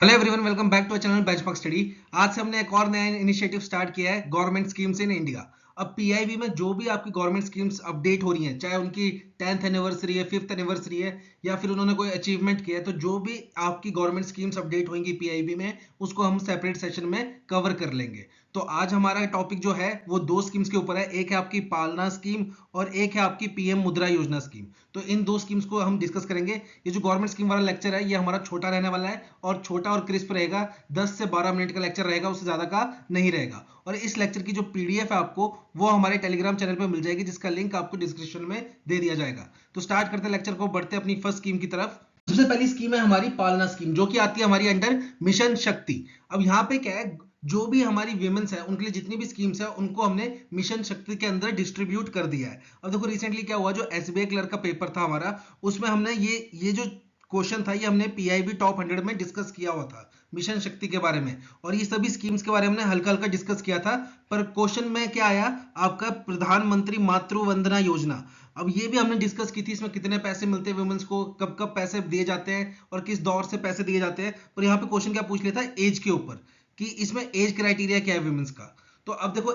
Hello everyone, welcome back to channel benchmark study. आज से हमने एक और नया इनिशिएटिव स्टार्ट किया है, गवर्नमेंट स्कीम्स इन इंडिया। अब पीआईबी में जो भी आपकी गवर्नमेंट स्कीम्स अपडेट हो रही हैं, चाहे उनकी 10th एनिवर्सरी है, 5th एनिवर्सरी है, या फिर उन्होंने कोई अचीवमेंट किया है, तो जो भी आपकी गवर्नमेंट स्कीम्स अपडेट होंगी पीआईबी में, उसको हम सेपरेट सेशन में कवर कर लेंगे। तो आज हमारा टॉपिक जो है वो दो स्कीम्स के ऊपर है। एक है आपकी पालना स्कीम और एक है आपकी पीएम मुद्रा योजना स्कीम। तो इन दो स्कीम्स को हम डिस्कस करेंगे। ये जो गवर्नमेंट स्कीम वाला लेक्चर है ये हमारा छोटा रहने वाला है और छोटा और क्रिस्प रहेगा। 10 से 12 मिनट का लेक्चर रहेगा, उससे ज्यादा का नहीं रहेगा। और इस लेक्चर की जो पीडीएफ है आपको वो हमारे टेलीग्राम चैनल पे मिल जाएगी, जिसका लिंक आपको डिस्क्रिप्शन में दे दिया जाएगा। तो स्टार्ट करते हैं लेक्चर को, बढ़ते अपनी फर्स्ट स्कीम की तरफ। सबसे पहली स्कीम है हमारी पालना स्कीम, जो कि आती है हमारी अंडर मिशन शक्ति। अब यहाँ पे क्या है, जो भी हमारी वीमेंस है उनके लिए जितनी भी स्कीम्स है उनको हमने मिशन शक्ति के अंदर डिस्ट्रीब्यूट कर दिया है। अब देखो रिसेंटली क्या हुआ, जो एसबीआई क्लर्क का पेपर था हमारा, उसमें हमने ये जो क्वेश्चन था ये हमने पीआईबी टॉप 100 में डिस्कस किया हुआ था मिशन शक्ति के बारे में, और ये सभी स्कीम्स के बारे में हमने हल्का हल्का डिस्कस किया था। पर क्वेश्चन में क्या आया आपका, प्रधानमंत्री मातृ वंदना योजना। अब ये भी हमने डिस्कस की थी, इसमें कितने पैसे मिलते हैं वुमेन्स को, कब कब पैसे दिए जाते हैं और किस दौर से पैसे दिए जाते हैं। पर यहाँ पे क्वेश्चन क्या पूछ लिया था, एज के ऊपर, कि इसमें एज क्राइटेरिया क्या है वुमेन्स का। तो अब देखो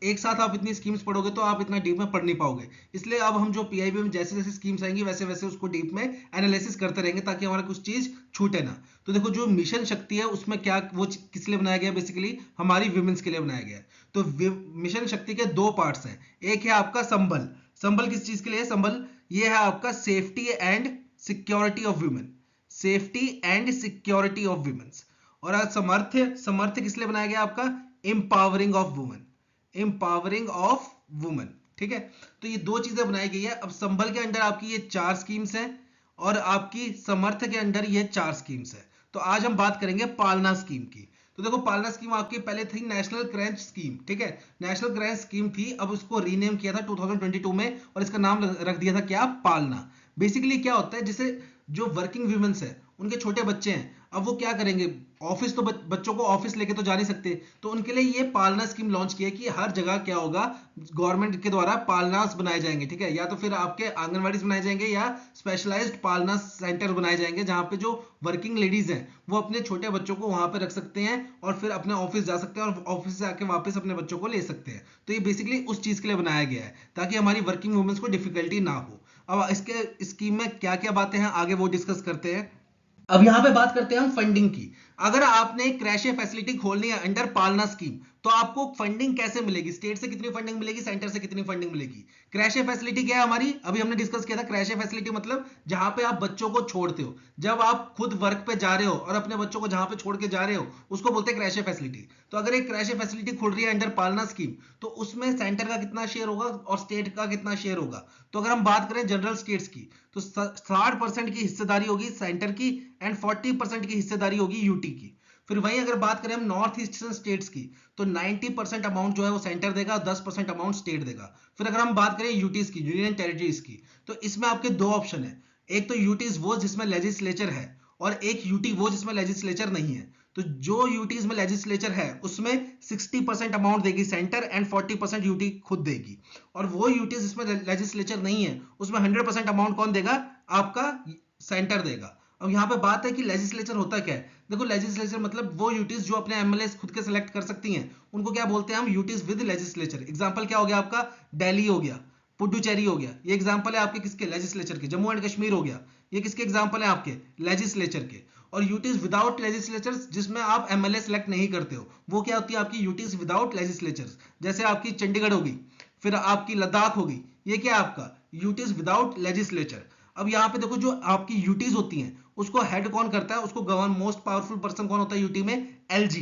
एक साथ आप इतनी स्कीम्स पढ़ोगे तो आप इतना डीप में पढ़ नहीं पाओगे। इसलिए अब हम जो पीआईबी में जैसे जैसे स्कीम्स आएंगी वैसे वैसे उसको डीप में एनालिसिस करते रहेंगे, ताकि हमारा कुछ चीज छूटे ना। तो देखो जो मिशन शक्ति है उसमें क्या वो किस लिए बनाया गया, बेसिकली हमारी विमेंस के लिए बनाया गया है। तो मिशन शक्ति के दो पार्ट्स हैं। एक है आपका संबल। संबल किस चीज के लिए है, संबल ये है आपका safety and security of women, safety and security of womens. और आज समर्थ्य, समर्थ्य किस लिए बनाया गया आपका, empowering of women, empowering of women. ठीक है, तो ये दो चीजें बनाई गई है। अब संबल के अंडर आपकी ये चार स्कीम्स हैं और आपकी समर्थ के अंडर ये चार स्कीम्स है। तो आज हम बात करेंगे पालना स्कीम की। तो देखो पालना स्कीम आपकी पहले थी नेशनल क्रंच स्कीम। ठीक है, नेशनल क्रंच स्कीम थी, अब उसको रीनेम किया था 2022 में और इसका नाम रख दिया था क्या, पालना। बेसिकली क्या होता है, जैसे जो वर्किंग वुमेन्स है उनके छोटे बच्चे हैं, अब वो क्या करेंगे, ऑफिस तो बच्चों को ऑफिस लेके तो जा नहीं सकते, तो उनके लिए ये पालना स्कीम लॉन्च किया कि हर जगह क्या होगा, गवर्नमेंट के द्वारा पालनास बनाए जाएंगे। ठीक है, या तो फिर आपके आंगनवाड़ी बनाए जाएंगे या स्पेशलाइज्ड पालना सेंटर बनाए जाएंगे, जहां पे जो वर्किंग लेडीज हैं वो अपने छोटे बच्चों को वहां पे रख सकते हैं और फिर अपने ऑफिस जा सकते हैं और ऑफिस से आके वापस अपने बच्चों को ले सकते हैं। तो ये बेसिकली उस चीज के लिए बनाया गया है ताकि हमारी वर्किंग वुमेन्स को डिफिकल्टी ना हो। अब इसके स्कीम में क्या क्या बातें हैं आगे वो डिस्कस करते हैं। अब यहां पे बात करते हैं हम फंडिंग की। अगर आपने क्रैश फैसिलिटी खोलनी है अंडर पालना स्कीम, तो आपको फंडिंग कैसे मिलेगी, स्टेट से कितनी फंडिंग मिलेगी, सेंटर से कितनी फंडिंग मिलेगी। क्रैश फैसिलिटी क्या है हमारी, अभी हमने डिस्कस किया था। क्रैश फैसिलिटी मतलब जहां पे आप बच्चों को छोड़ते हो, जब आप खुद वर्क पे जा रहे हो और अपने बच्चों को जहां पे छोड़ के जा रहे हो, उसको बोलते हैं क्रैश फैसिलिटी। तो अगर एक क्रैश फैसिलिटी खुल रही है अंडर पालना स्कीम, तो उसमें सेंटर का कितना शेयर होगा और स्टेट का कितना शेयर होगा। तो अगर हम बात करें जनरल स्टेट्स की, तो 60% की हिस्सेदारी होगी सेंटर की एंड 40% की हिस्सेदारी होगी यूटी की। फिर वहीं अगर बात करें हम नॉर्थ ईस्टर्न स्टेट्स की, तो 90% अमाउंट जो है वो सेंटर देगा, 10% अमाउंट स्टेट देगा। फिर अगर हम बात करें यूटीज की, यूनियन टेरिटरीज की, तो इसमें आपके दो ऑप्शन है। एक तो यूटीज वो जिसमें लेजिस्लेचर है, और एक यूटी वो जिसमें लेजिस्लेचर नहीं है। तो जो यूटीज में लेजिस्लेचर है उसमें 60% अमाउंट देगी सेंटर एंड 40% यूटी खुद देगी। और वो यूटीज जिसमें लेजिस्लेचर नहीं है उसमें 100% अमाउंट कौन देगा, आपका सेंटर देगा। अब यहाँ पे बात है कि लेजिस्लेचर होता क्या है। देखो लेजिस्लेचर मतलब वो यूटीज जो अपने एमएलए खुद के सिलेक्ट कर सकती हैं, उनको क्या बोलते हैं हम, यूटीज विद लेजिस्लेचर। एग्जांपल क्या हो गया आपका, दिल्ली हो गया, पुडुचेरी हो गया, ये एग्जांपल है आपके किसके, लेजिस्लेचर के। जम्मू एंड कश्मीर हो गया, ये किसके एग्जांपल है, आपके लेजिस्लेचर के। और यूटीज विदाउट लेजिस्लेचर जिसमें आप एमएलए सेलेक्ट नहीं करते हो, वो क्या होती है आपकी यूटीज विदाउट लेजिस्लेचर। जैसे आपकी चंडीगढ़ होगी, फिर आपकी लद्दाख होगी, ये क्या है आपका यूटीज विदाउट लेजिस्लेचर। अब यहाँ पे देखो जो आपकी यूटीज होती हैं उसको हेड कौन करता है, उसको गवर्न मोस्ट पावरफुल पर्सन कौन होता है यूटी में, एलजी,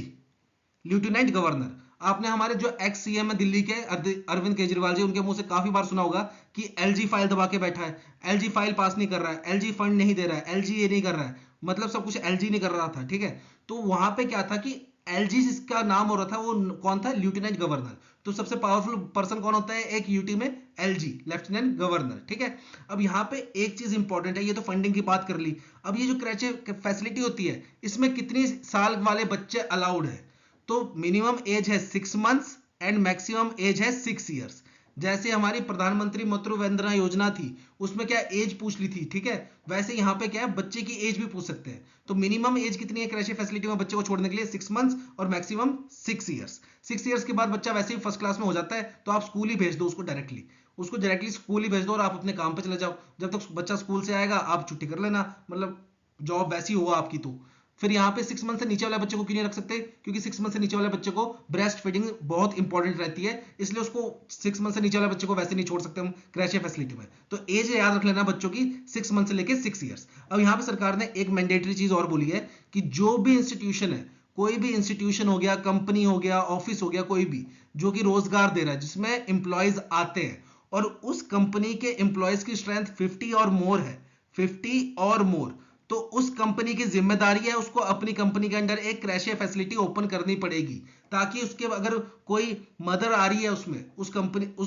लेफ्टिनेंट गवर्नर। आपने हमारे जो एक्स सीएम है दिल्ली के अरविंद केजरीवाल जी, उनके मुंह से काफी बार सुना होगा कि एलजी फाइल दबा के बैठा है, एलजी फाइल पास नहीं कर रहा है, एलजी फंड नहीं दे रहा है, एलजी ये नहीं कर रहा है, मतलब सब कुछ एलजी नहीं कर रहा था। ठीक है, तो वहां पे क्या था कि एलजी जिसका नाम हो रहा था वो कौन था, लेफ्टिनेंट गवर्नर। तो सबसे पावरफुल पर्सन कौन होता है एक यूटी में, एलजी, लेफ्टिनेंट गवर्नर। ठीक है, अब यहाँ पे एक चीज इंपॉर्टेंट है, ये तो फंडिंग की बात कर ली। अब ये जो क्रैच फैसिलिटी होती है इसमें कितनी साल वाले बच्चे अलाउड है, तो मिनिमम एज है 6 मंथ्स एंड मैक्सिमम एज है 6 ईयर्स। जैसे हमारी प्रधानमंत्री मातृ वंदना योजना थी, उसमें क्या एज पूछ ली थी, ठीक है, वैसे यहाँ पे क्या है, बच्चे की एज भी पूछ सकते हैं। तो मिनिमम एज कितनी है क्रैशे फैसिलिटी में बच्चे को छोड़ने के लिए? 6 मंथ्स, और मैक्सिमम 6 ईयर्स। 6 ईयर्स के बाद बच्चा वैसे ही फर्स्ट क्लास में हो जाता है, तो आप स्कूल ही भेज दो उसको डायरेक्टली स्कूल ही भेज दो, और आप अपने काम पे चले जाओ। जब तक बच्चा स्कूल से आएगा आप छुट्टी कर लेना, मतलब जॉब वैसी हुआ आपकी। तो फिर यहाँ पे 6 मंथ से नीचे वाले बच्चे को क्यों नहीं रख सकते? क्योंकि 6 मंथ से नीचे वाले बच्चे को ब्रेस्ट फीडिंग बहुत इंपॉर्टेंट रहती है, इसलिए उसको 6 मंथ से नीचे वाले बच्चे को वैसे नहीं छोड़ सकते हम क्रैशे फैसिलिटी में। तो एज याद रख लेना बच्चों की, 6 मंथ से लेके 6 ईयर्स। अब यहाँ पे सरकार ने एक मैंडेटरी चीज और बोली है कि जो भी इंस्टीट्यूशन है, कोई भी इंस्टीट्यूशन हो गया, कंपनी हो गया, ऑफिस हो गया, कोई भी जो कि रोजगार दे रहा है, जिसमें एम्प्लॉयज आते हैं और उस कंपनी के एम्प्लॉयज की स्ट्रेंथ 50 और मोर है, 50 और मोर, तो उस कंपनी की जिम्मेदारी है उसको अपनी कंपनी के अंदर एक क्रैशे फैसिलिटी ओपन करनी पड़ेगी, ताकि उसके अगर कोई मदर आ रही है उसमें, उस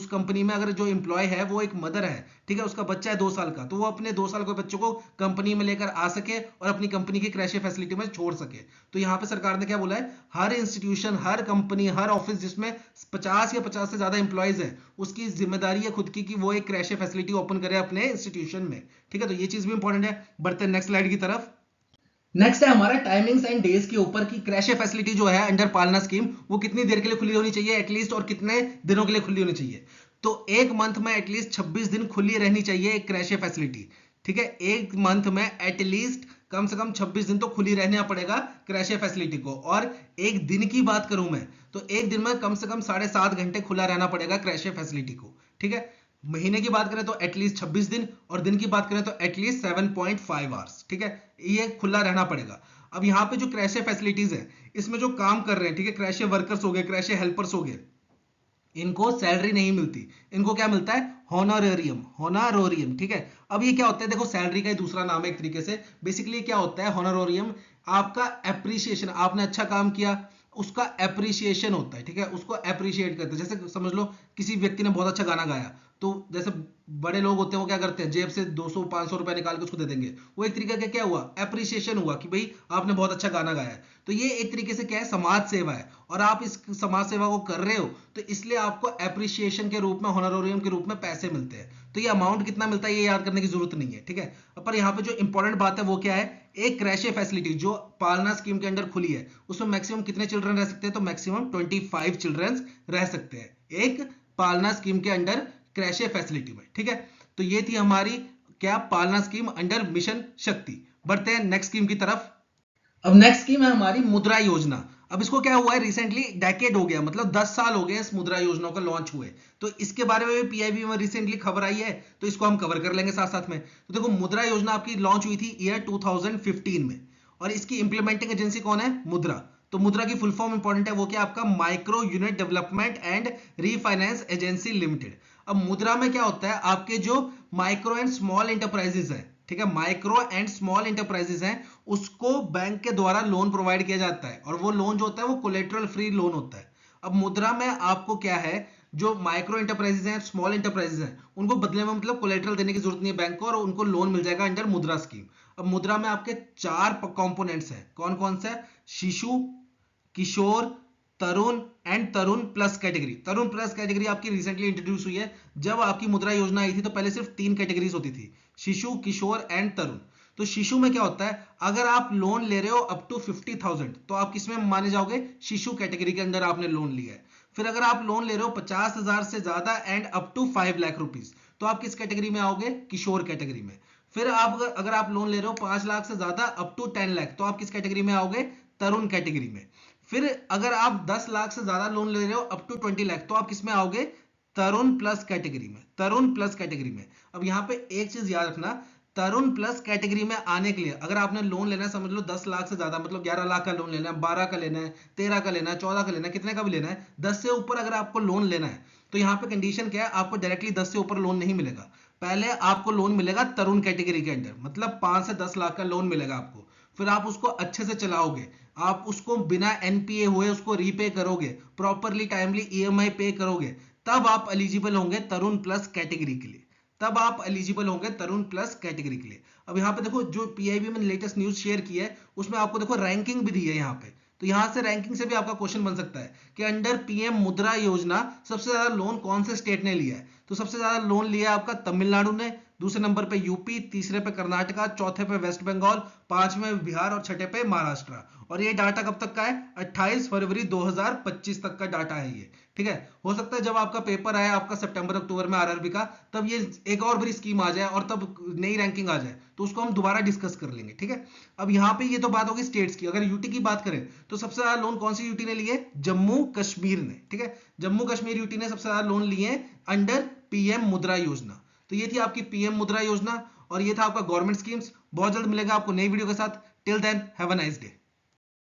कंपनी में अगर जो एम्प्लॉय है वो एक मदर है, ठीक है, उसका बच्चा है 2 साल का, तो वो अपने 2 साल के बच्चे को कंपनी में लेकर आ सके और अपनी कंपनी की क्रैशे फैसिलिटी में छोड़ सके। तो यहाँ पे सरकार ने क्या बोला है, हर इंस्टीट्यूशन, हर कंपनी, हर ऑफिस जिसमें 50 या 50 से ज्यादा एम्प्लॉयज है, उसकी जिम्मेदारी है खुद की कि वो एक क्रैशे फैसिलिटी ओपन करे अपने इंस्टीट्यूशन में, ठीक है। तो ये चीज भी इंपॉर्टेंट है। बढ़ते हैं नेक्स्ट स्लाइड की तरफ। नेक्स्ट है हमारा टाइमिंग्स एंड डेज के ऊपर की क्रैशे फैसिलिटी जो है अंडर पालना स्कीम, वो कितनी देर के लिए खुली होनी चाहिए एटलीस्ट, और कितने दिनों के लिए खुली होनी चाहिए? तो एक मंथ में एटलीस्ट 26 दिन खुली रहनी चाहिए एक क्रैशे फैसिलिटी, ठीक है। एक मंथ में एटलीस्ट कम से कम 26 दिन तो खुली रहना पड़ेगा क्रैशे फैसिलिटी को। और एक दिन की बात करूं मैं, तो एक दिन में कम से कम 7.5 घंटे खुला रहना पड़ेगा क्रैशे फैसिलिटी को, ठीक है। महीने की बात करें तो एटलीस्ट 26 दिन, और दिन की बात करें तो एटलीस्ट 7.5 आवर्स, ठीक है, ये खुला रहना पड़ेगा। अब यहाँ पे जो क्रैशे फैसिलिटीज है, इसमें जो काम कर रहे हैं, ठीक है, क्रैशे वर्कर्स हो गए, क्रैशे हेल्पर्स हो गए, इनको सैलरी नहीं मिलती, इनको क्या मिलता है? होनोरेरियम, होनोरेरियम, ठीक है। अब ये क्या होता है? देखो, सैलरी का ही दूसरा नाम है एक तरीके से। बेसिकली क्या होता है होनोरेरियम? आपका एप्रिसिएशन, आपने अच्छा काम किया उसका एप्रिसिएशन होता है, ठीक है, उसको एप्रिशिएट करते हैं। जैसे समझ लो किसी व्यक्ति ने बहुत अच्छा गाना गाया, तो जैसे बड़े लोग होते हैं वो क्या करते हैं, जेब से 200-500 रुपए निकाल के उसको दे देंगे। वो एक तरीके का क्या हुआ? एप्रिसिएशन हुआ कि भाई आपने बहुत अच्छा गाना गाया है। तो ये एक तरीके से क्या है? समाज सेवा है, और आप इस समाज सेवा को कर रहे हो, तो इसलिए आपको एप्रिसिएशन के रूप में, होनोरेरियम के रूप में पैसे मिलते हैं। तो ये अमाउंट कितना मिलता है ये याद करने की जरूरत नहीं है, ठीक है। पर यहाँ पे जो इंपॉर्टेंट बात है वो क्या है? एक क्रैशे फैसिलिटी जो पालना स्कीम के अंदर खुली है, उसमें मैक्सिमम कितने चिल्ड्रन रह सकते हैं? तो मैक्सिमम 25 चिल्ड्रन रह सकते हैं एक पालना स्कीम के अंडर, क्रैशे फैसिलिटी में, ठीक है। तो ये थी हमारी क्या, पालना स्कीम अंडर मिशन शक्ति। बढ़ते हैं नेक्स्ट स्कीम की तरफ। अब नेक्स्ट स्कीम है हमारी मुद्रा योजना। अब इसको क्या हुआ है, रिसेंटली डेकेड हो गया, मतलब 10 साल हो गए इस मुद्रा योजना को लॉन्च हुए। तो इसके बारे में भी पीआईबी में रिसेंटली खबर आई है, तो इसको हम कवर कर लेंगे साथ साथ में। तो देखो, मुद्रा योजना आपकी लॉन्च हुई थी ईयर 2015 में, और इसकी इंप्लीमेंटिंग एजेंसी कौन है? मुद्रा। तो मुद्रा की फुल फॉर्म इंपॉर्टेंट है, वो क्या आपका? Micro unit development and refinance agency limited. अब मुद्रा में क्या होता है, आपके जो माइक्रो एंड स्मॉल इंटरप्राइजेस है, ठीक है, माइक्रो एंड स्मॉल इंटरप्राइजेस हैं, उसको बैंक के द्वारा लोन प्रोवाइड किया जाता है, और वो लोन जो होता है वो कोलेटरल फ्री लोन होता है। अब मुद्रा में आपको क्या है, जो माइक्रो इंटरप्राइजेस हैं, स्मॉल इंटरप्राइजेस हैं, उनको बदले में मतलब कोलेटरल देने की जरूरत नहीं है बैंक को, और उनको लोन मिल जाएगा अंडर मुद्रा स्कीम। अब मुद्रा में आपके 4 कंपोनेंट्स हैं, कौन कौन से? Shishu, Kishore, Tarun and Tarun plus category. Tarun plus category आपकी रिसेंटली इंट्रोड्यूस हुई है। जब आपकी मुद्रा योजना आई थी तो पहले सिर्फ 3 कैटेगरीज होती थी, शिशु, किशोर एंड तरुण। तो शिशु में क्या होता है, अगर आप लोन ले रहे हो अप टू 50,000 तो आप किसमें माने जाओगे? शिशु कैटेगरी के अंदर आपने लोन लिया है। फिर अगर आप लोन ले रहे हो 50,000 से ज्यादा and up to 5 lakh rupees, तो आप किस कैटेगरी में आओगे? किशोर कैटेगरी में। फिर आप अगर आप लोन ले रहे हो 5 लाख से ज्यादा अप टू 10 लाख, तो आप किस कैटेगरी में आओगे? तरुण कैटेगरी में। फिर अगर आप 10 लाख से ज्यादा लोन ले रहे हो अप टू 20 लाख, तो आप किसमें आओगे? तरुण प्लस कैटेगरी में, तरुण प्लस कैटेगरी में। अब यहाँ पे एक चीज याद रखना, तरुण प्लस कैटेगरी में आने के लिए अगर आपने लोन लेना है, समझ लो 10 लाख से ज्यादा, मतलब 11 लाख का लोन लेना है, 12 का लेना है, 13 का लेना है, 14 का लेना है, कितने का भी लेना है, 10 से ऊपर अगर आपको लोन लेना है, तो यहाँ पे कंडीशन क्या है, आपको डायरेक्टली 10 से ऊपर लोन नहीं मिलेगा। पहले आपको लोन मिलेगा तरुण कैटेगरी के अंदर, मतलब 5 से 10 लाख का लोन मिलेगा आपको। फिर आप उसको अच्छे से चलाओगे, आप उसको बिना एनपीए हुए उसको रीपे करोगे, प्रॉपरली टाइमली ईएमआई पे करोगे, तब आप एलिजिबल होंगे तरुण प्लस कैटेगरी के लिए, तब आप एलिजिबल होंगे तरुण प्लस कैटेगरी के लिए। अब यहाँ पे देखो, जो पीआईबी में लेटेस्ट न्यूज शेयर की है उसमें आपको देखो रैंकिंग भी दी है यहाँ पे, तो यहां से रैंकिंग से भी आपका क्वेश्चन बन सकता है कि अंडर पीएम मुद्रा योजना सबसे ज्यादा लोन कौन से स्टेट ने लिया है। तो सबसे ज्यादा लोन लिया है आपका तमिलनाडु ने, दूसरे नंबर पे यूपी, तीसरे पे कर्नाटका, चौथे पे वेस्ट बंगाल, पांचवें बिहार और छठे पे महाराष्ट्र। और ये डाटा कब तक का है? 28 फरवरी 2025 तक का डाटा है ये। ठीक है, हो सकता है जब आपका पेपर आए आपका सितंबर अक्टूबर में आरआरबी का, तब ये एक और बड़ी स्कीम आ जाए और तब नई रैंकिंग आ जाए, तो उसको हम दोबारा डिस्कस कर लेंगे। ठीक है, अब यहाँ पे ये तो बात होगी स्टेट्स की। अगर यूटी की बात करें तो सबसे ज्यादा लोन कौन सी यूटी ने लिए? जम्मू कश्मीर ने। ठीक है, जम्मू कश्मीर यूटी ने सबसे ज्यादा लोन लिए अंडर पीएम मुद्रा योजना। तो ये थी आपकी पीएम मुद्रा योजना और ये था आपका गवर्नमेंट स्कीम्स। बहुत जल्द मिलेगा आपको नई वीडियो के साथ। Till then have a nice day.